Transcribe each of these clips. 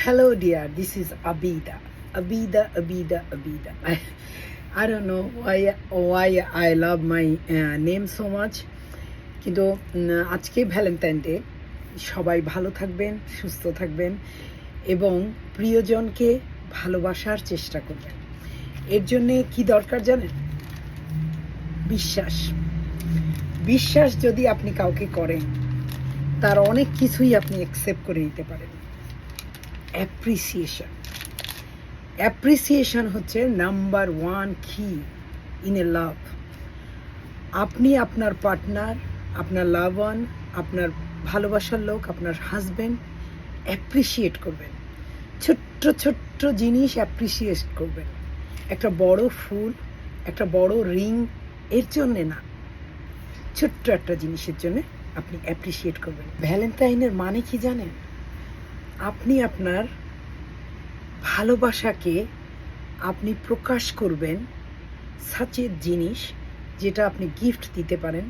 Hello, dear. This is Abida. Abida. I don't know why I love my name so much. কিন্তু আজকে Valentine day, সবাই ভালো থাকবেন, সুস্থ থাকবেন এবং প্রিয়জনকে ভালোবাসার চেষ্টা করবেন। এর জন্যে কি দরকার জানেন? বিশ্বাস যদি আপনি কাউকে করেন, তার অনেক কিছুই আপনি অ্যাকসেপ্ট করে নিতে পারেন। অ্যাপ্রিসিয়েশন হচ্ছে নাম্বার ওয়ান কি ইন এ লাভ। আপনি আপনার পার্টনার, আপনার লাভ ওয়ান, আপনার ভালোবাসার লোক, আপনার হাজব্যান্ড অ্যাপ্রিসিয়েট করবেন। ছোট্ট জিনিস অ্যাপ্রিসিয়েট করবেন। একটা বড় ফুল, একটা বড় রিং এর জন্যে না, ছোট্ট একটা জিনিসের জন্যে আপনি অ্যাপ্রিসিয়েট করবেন। ভ্যালেন্টাইনের মানে কি জানেন? আপনি আপনার ভালোবাসাকে আপনি প্রকাশ করবেন সাচের জিনিস, যেটা আপনি গিফট দিতে পারেন,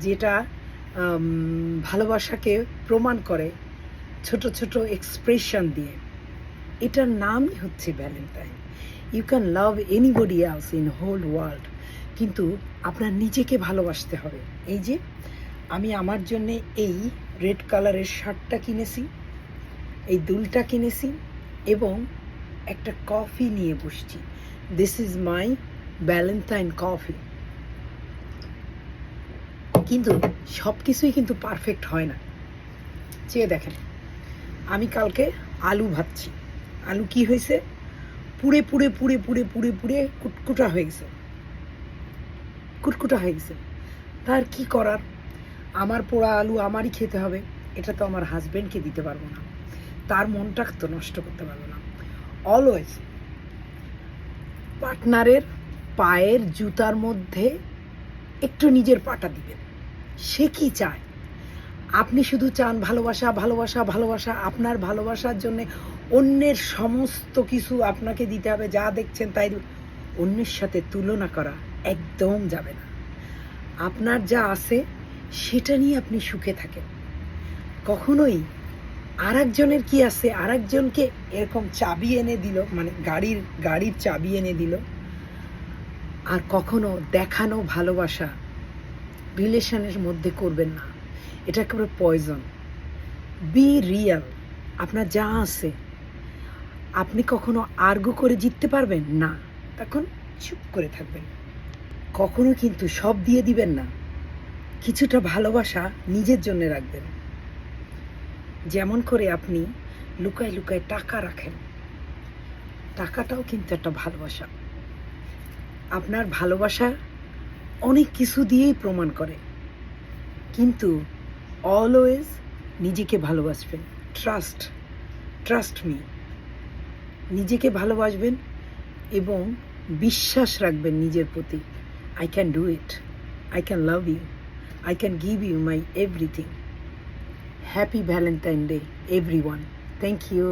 যেটা ভালোবাসাকে প্রমাণ করে ছোট এক্সপ্রেশন দিয়ে। এটার নামই হচ্ছে Valentine. You can love anybody else in whole world, কিন্তু আপনার নিজেকে ভালোবাসতে হবে। এই যে আমি আমার জন্যে এই রেড কালারের শার্টটা কিনেছি, এই দুলটা কিনেছি এবং একটা কফি নিয়ে বসছি। This is my Valentine coffee. কিন্তু সব কিছুই কিন্তু পারফেক্ট হয় না। চেয়ে দেখেন, আমি কালকে আলু ভাজছি, আলু কি হয়েছে? পুড়ে কুটকুটা হয়ে গেছে। তার কি করার? আমার পোড়া আলু আমারই খেতে হবে, এটা তো আমার হাজব্যান্ডকে দিতে পারবো না, তার মনটা তো নষ্ট করতে পারবো না। অলওয়েজ পার্টনারের পায়ের জুতার মধ্যে একটু নিজের পাটা দিবেন। সে কি চায়? আপনি শুধু চান ভালোবাসা। আপনার ভালোবাসার জন্য অন্যের সমস্ত কিছু আপনাকে দিতে হবে, যা দেখছেন তাই। অন্যের সাথে তুলনা করা একদম যাবে না। আপনার যা আছে সেটা নিয়ে আপনি সুখে থাকেন। কখনোই আরেকজনের কি আছে, আরেকজনকে এরকম চাবি এনে দিল, মানে গাড়ির চাবি এনে দিল, আর কখনো দেখানো ভালোবাসা রিলেশনের মধ্যে করবেন না। এটা একেবারে পয়জন। B Real. আপনার যা আছে আপনি কখনো আর্গু করে জিততে পারবেন না, তখন চুপ করে থাকবেন। কখনো কিন্তু সব দিয়ে দিবেন না, কিছুটা ভালোবাসা নিজের জন্য রাখবেন। যেমন করে আপনি লুকায় টাকা রাখেন, টাকাটাও কিন্তু একটা ভালোবাসা। আপনার ভালোবাসা অনেক কিছু দিয়েই প্রমাণ করে, কিন্তু অলওয়েজ নিজেকে ভালোবাসবেন। Trust me. নিজেকে ভালোবাসবেন এবং বিশ্বাস রাখবেন নিজের প্রতি। I can do it, I can love you, I can give you my everything. Happy Valentine day everyone. Thank you.